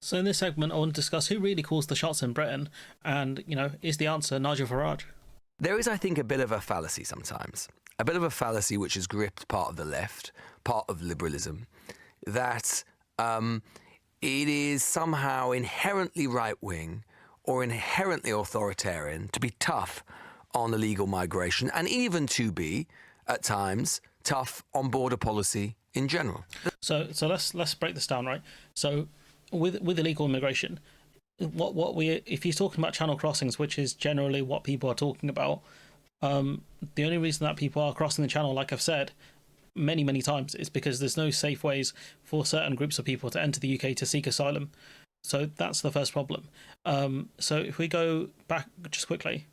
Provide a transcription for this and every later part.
So in this segment, I want to discuss who really calls the shots in Britain, and is the answer Nigel Farage? There is, I think, a bit of a fallacy sometimes. A bit of a fallacy which has gripped part of the left, part of liberalism, that it is somehow inherently right-wing or inherently authoritarian to be tough on illegal migration and even to be, at times, tough on border policy in general. So let's break this down, right? So with illegal immigration, if he's talking about channel crossings, which is generally what people are talking about, the only reason that people are crossing the channel, like I've said many times, is because there's no safe ways for certain groups of people to enter the UK to seek asylum. So that's the first problem. So if we go back just quickly,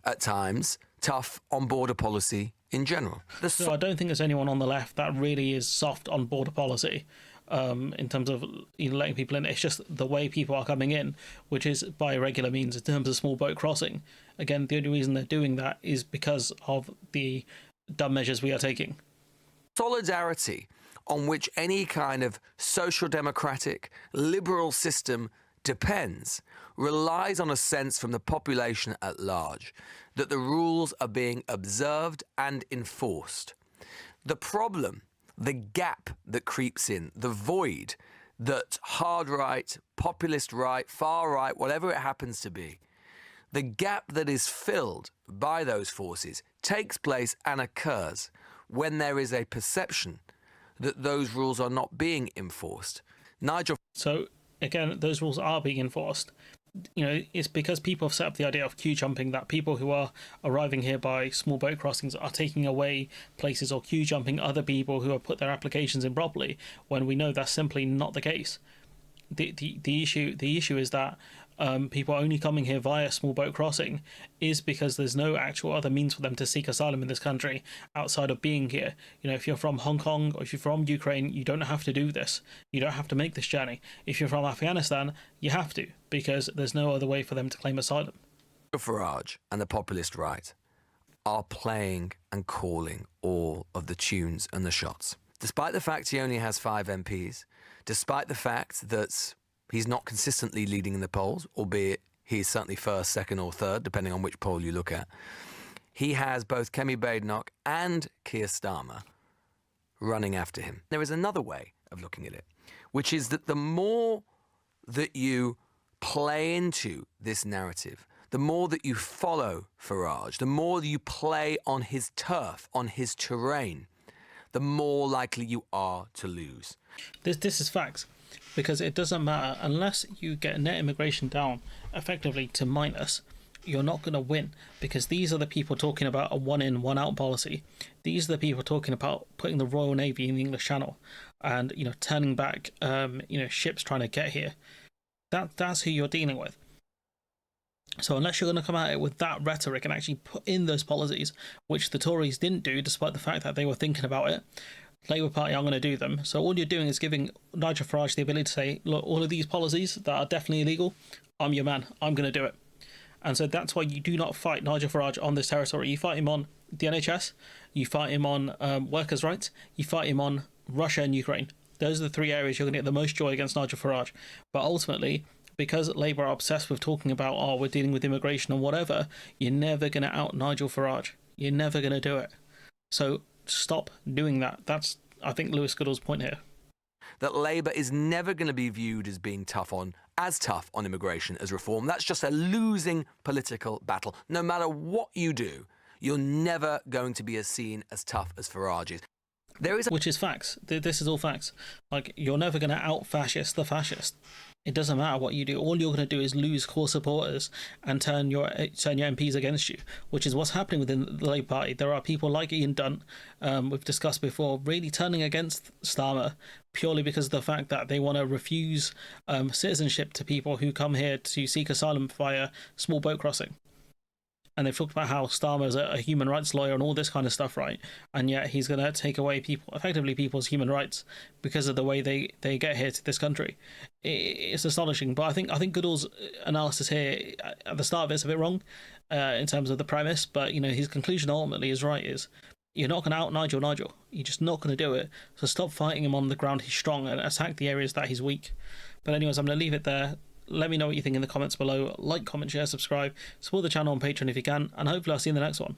at times, tough on border policy in general. So I don't think there's anyone on the left that really is soft on border policy. In terms of letting people in. It's just the way people are coming in, which is by irregular means in terms of small boat crossing. Again, the only reason they're doing that is because of the dumb measures we are taking. Solidarity on which any kind of social democratic liberal system depends relies on a sense from the population at large that the rules are being observed and enforced. The problem, the gap that creeps in, the void that hard right, populist right, far right, whatever it happens to be, the gap that is filled by those forces takes place and occurs when there is a perception that those rules are not being enforced. Nigel. So again, those rules are being enforced. It's because people have set up the idea of queue jumping, that people who are arriving here by small boat crossings are taking away places or queue jumping other people who have put their applications in properly, when we know that's simply not the case. The issue is that people only coming here via small boat crossing is because there's no actual other means for them to seek asylum in this country outside of being here. If you're from Hong Kong or if you're from Ukraine, you don't have to do this. You don't have to make this journey. If you're from Afghanistan, you have to, because there's no other way for them to claim asylum. Farage and the populist right are playing and calling all of the tunes and the shots. Despite the fact he only has 5 MPs, despite the fact that he's not consistently leading in the polls, albeit he's certainly first, second or third, depending on which poll you look at, he has both Kemi Badenoch and Keir Starmer running after him. There is another way of looking at it, which is that the more that you play into this narrative, the more that you follow Farage, the more that you play on his turf, on his terrain, the more likely you are to lose. This is facts, because it doesn't matter unless you get net immigration down effectively to minus. You're not going to win, because these are the people talking about a one in, one out policy. These are the people talking about putting the Royal Navy in the English Channel and turning back ships trying to get here. That's who you're dealing with. So unless you're going to come at it with that rhetoric and actually put in those policies, which the Tories didn't do despite the fact that they were thinking about it, Labour Party aren't going to do them. So all you're doing is giving Nigel Farage the ability to say, look, all of these policies that are definitely illegal, I'm your man, I'm going to do it. And so that's why you do not fight Nigel Farage on this territory. You fight him on the NHS, you fight him on workers' rights, you fight him on Russia and Ukraine. Those are the 3 areas you're going to get the most joy against Nigel Farage. But ultimately, because Labour are obsessed with talking about, we're dealing with immigration and whatever, you're never going to out Nigel Farage. You're never going to do it. So stop doing that. That's, I think, Lewis Goodall's point here. That Labour is never going to be viewed as being as tough on immigration as Reform. That's just a losing political battle. No matter what you do, you're never going to be seen as tough as Farage is. Which is facts. This is all facts. Like, you're never going to out fascist the fascist. It doesn't matter what you do. All you're going to do is lose core supporters and turn your MPs against you, which is what's happening within the Labour Party. There are people like Ian Dunt, we've discussed before, really turning against Starmer purely because of the fact that they want to refuse citizenship to people who come here to seek asylum via small boat crossing. And they've talked about how Starmer is a human rights lawyer and all this kind of stuff, right? And yet he's going to take away people's human rights because of the way they get here to this country. It's astonishing. But I think Goodall's analysis here at the start of it's a bit wrong in terms of the premise. But his conclusion ultimately is right. Is You're not going to out Nigel. You're just not going to do it. So stop fighting him on the ground he's strong and attack the areas that he's weak. But anyways, I'm going to leave it there. Let me know what you think in the comments below. Like, comment, share, subscribe. Support the channel on Patreon if you can. And hopefully I'll see you in the next one.